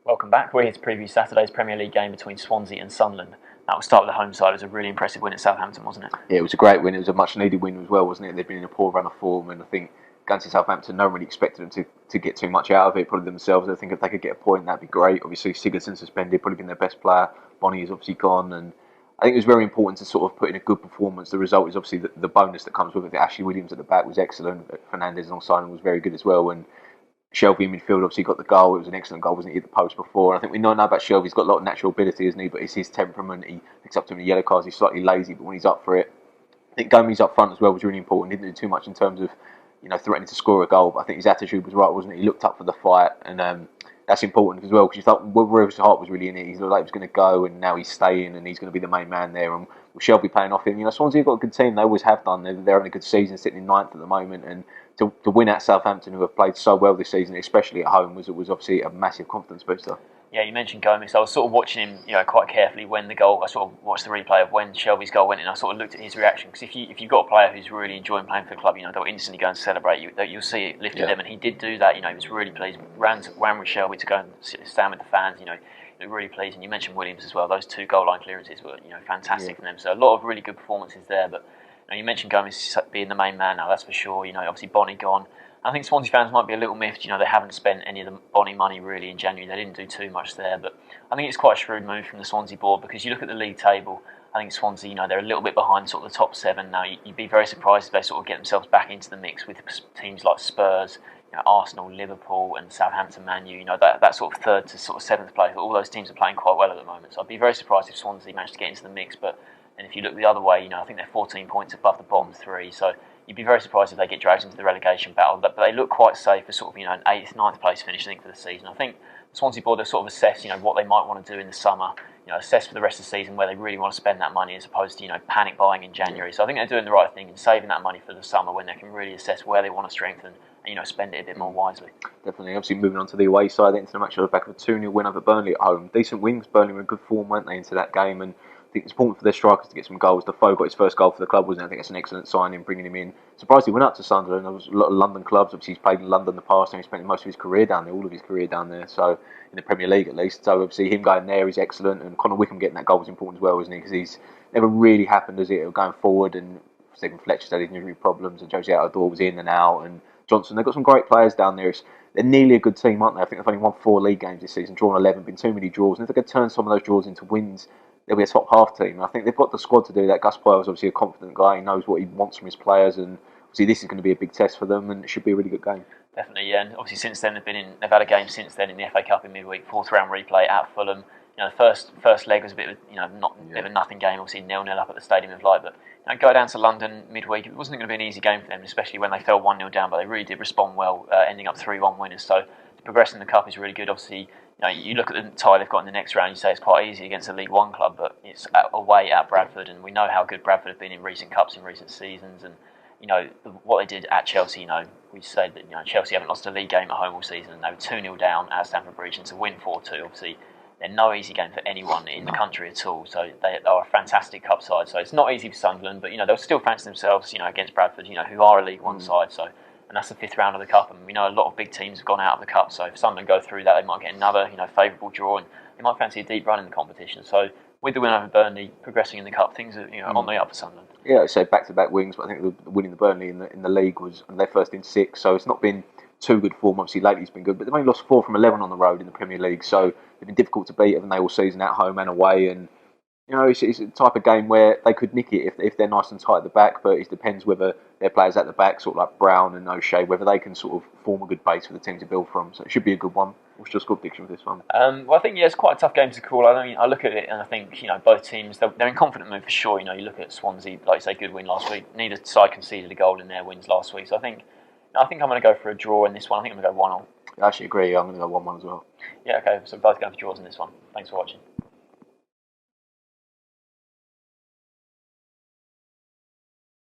Welcome back. We're here to preview Saturday's Premier League game between Swansea and Sunderland. That will start with the home side. It was a really impressive win at Southampton, wasn't it? Yeah, it was a great win. It was a much needed win as well, wasn't it? They've been in a poor run of form, and I think going to Southampton, no one really expected them to get too much out of it, probably themselves. I think if they could get a point, that'd be great. Obviously, Sigurdsson suspended, probably been their best player. Bonnie is obviously gone, and I think it was very important to sort of put in a good performance. The result is obviously the bonus that comes with it. Ashley Williams at the back was excellent. Fernandez alongside him was very good as well, and Shelby in midfield obviously got the goal. It was an excellent goal, wasn't it? He hit the post before. And I think we know about Shelby. He's got a lot of natural ability, isn't he? But it's his temperament. He picks up too many yellow cards. He's slightly lazy, but when he's up for it, I think Gomez up front as well was really important. He didn't do too much in terms of threatening to score a goal, but I think his attitude was right, wasn't it? He looked up for the fight, and that's important as well because you thought wherever his heart was really in it, he looked like he was going to go, and now he's staying, and he's going to be the main man there. And with Shelby playing off him, Swansea have got a good team. They always have done. They're having a good season, sitting in ninth at the moment, and to win at Southampton, who have played so well this season, especially at home, was obviously a massive confidence booster. Yeah, you mentioned Gomez. I was sort of watching him, quite carefully when the goal. I sort of watched the replay of when Shelby's goal went in. I sort of looked at his reaction because if you've got a player who's really enjoying playing for the club, they'll instantly go and celebrate. You'll see it lifted them, and he did do that. He was really pleased. Ran with Shelby to go and stand with the fans. Really pleased. And you mentioned Williams as well. Those two goal line clearances were fantastic from them. So a lot of really good performances there. But you mentioned Gomez being the main man now. That's for sure. Obviously Bonnie gone. I think Swansea fans might be a little miffed. They haven't spent any of the Bonnie money really in January. They didn't do too much there, but I think it's quite a shrewd move from the Swansea board because you look at the league table. I think Swansea, they're a little bit behind sort of the top seven now. You'd be very surprised if they sort of get themselves back into the mix with teams like Spurs, Arsenal, Liverpool, and Southampton, Man U. That sort of third to sort of seventh place. All those teams are playing quite well at the moment. So I'd be very surprised if Swansea managed to get into the mix. And if you look the other way, I think they're 14 points above the bottom three. So you'd be very surprised if they get dragged into the relegation battle. But they look quite safe for sort of an 8th, 9th place finish, I think, for the season. I think the Swansea board have sort of assessed what they might want to do in the summer. Assess for the rest of the season where they really want to spend that money as opposed to panic buying in January. So I think they're doing the right thing and saving that money for the summer when they can really assess where they want to strengthen and spend it a bit more wisely. Definitely. Obviously moving on to the away side, into the match on the back of a 2-0 win over Burnley at home. Decent wins. Burnley were in good form, weren't they, into that game, and I think it's important for their strikers to get some goals. Defoe got his first goal for the club, wasn't it? I think that's an excellent signing, bringing him in. Surprised he went up to Sunderland. There was a lot of London clubs. Obviously, he's played in London in the past, and he spent most of his career down there, all of his career down there. So in the Premier League at least. So obviously him going there is excellent, and Connor Wickham getting that goal was important as well, isn't he? Because he's never really happened, as it, going forward. And Stephen Fletcher had his injury problems, and Josie Altidore was in and out, and Johnson. They've got some great players down there. They're nearly a good team, aren't they? I think they've only won 4 league games this season, drawn 11, been too many draws. And if they could turn some of those draws into wins, they'll be a top half team. And I think they've got the squad to do that. Gus Poyle's obviously a confident guy. He knows what he wants from his players, and obviously this is going to be a big test for them, and it should be a really good game. Definitely, yeah. And obviously since then they've had a game since then in the FA Cup in midweek, 4th round replay at Fulham. The first leg was a bit of bit of a nothing game, obviously 0-0 up at the Stadium of Light, but go down to London midweek. It wasn't going to be an easy game for them, especially when they fell 1-0 down, but they really did respond well, ending up 3-1 winners. So to progress in the Cup is really good. Obviously, you look at the tie they've got in the next round, you say it's quite easy against a League One club, but it's away at Bradford, and we know how good Bradford have been in recent Cups in recent seasons, and what they did at Chelsea, we said that Chelsea haven't lost a league game at home all season, and they were 2-0 down at Stamford Bridge, and to win 4-2, obviously they're no easy game for anyone in the country at all. So they are a fantastic cup side. So it's not easy for Sunderland, but they'll still fancy themselves, against Bradford, who are a League One side. So, and that's the 5th round of the cup, and we know a lot of big teams have gone out of the cup. So if Sunderland go through that, they might get another, favourable draw, and they might fancy a deep run in the competition. So with the win over Burnley progressing in the cup, things are on the up for Sunderland. Yeah, so back-to-back wins, but I think winning the Burnley in the league was their first in 6. So it's not been too good form. Obviously, lately it's been good, but they've only lost 4 from 11 on the road in the Premier League, so they've been difficult to beat, haven't they, all season at home and away. And it's a type of game where they could nick it if they're nice and tight at the back, but it depends whether their players at the back, sort of like Brown and O'Shea, whether they can sort of form a good base for the team to build from. So it should be a good one. What's your score prediction for this one? Well, I think it's quite a tough game to call. I look at it and I think both teams they're in confident mood for sure. You look at Swansea, like you say, good win last week. Neither side conceded a goal in their wins last week, so I think I'm going to go for a draw in this one. I think I'm going to go 1-1. I actually agree. I'm going to go 1-1 as well. Yeah, okay. So both going for draws in this one. Thanks for watching.